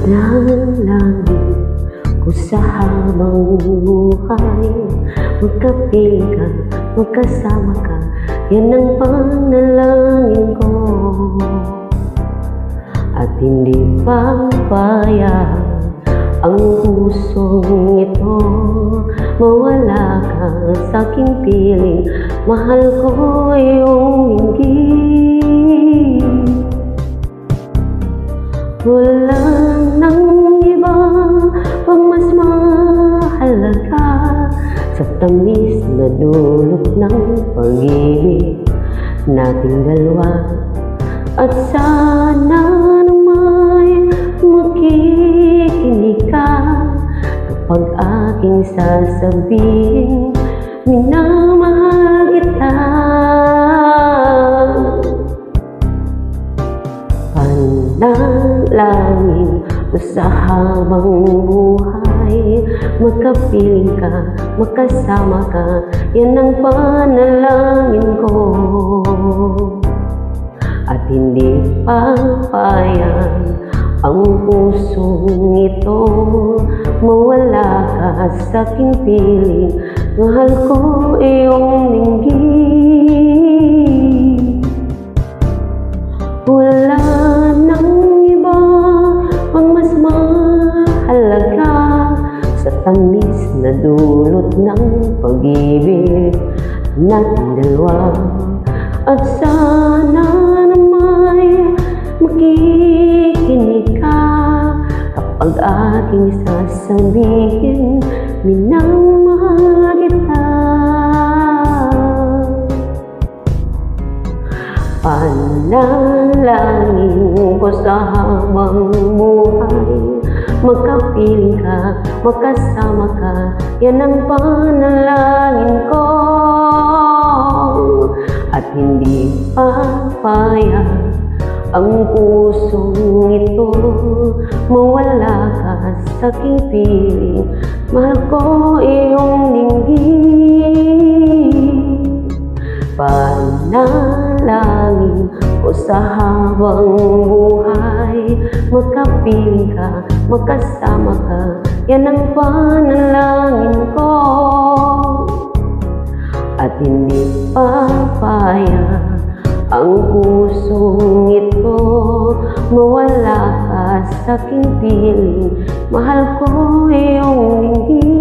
Panalangin ko sa habang buhay, magkapiling ka, magkasama ka, yan ang panalangin ko. At hindi papayag ang pusong ito, mawala ka sa aking piling, mahal ko iyong hinggit. Walang nang iba pang mas mahalaga sa tamis na dulot ng pag-ibig nating dalawa. At sana nang may makikinig ka kapag aking sasabihin, minamahal kita. Panalangin mo sa habang buhay, magkapiling ka, magkasama ka, yan ang panalangin ko. At hindi papayag ang pusong ito, mawala ka sa aking piling, mahal ko iyong linggit. Wala nang iba pang mas mahalaga sa tamis na dulot ng pag-ibig nating dalawa. At sana na may makikinig ka kapag aking sasabihin, minamahal kita. Panalangin ko sa habang buhay, magkapiling ka, magkasama ka, yan ang panalangin ko. At hindi papayag ang pusong ito, mawala ka sa aking piling, mahal ko iyong linggit. Panalangin ko sa habang buhay, magkapiling ka, magkasama ka, yan ang panalangin ko. At hindi papayag ang pusong ito, mawala ka sa aking piling, mahal ko iyong linggit.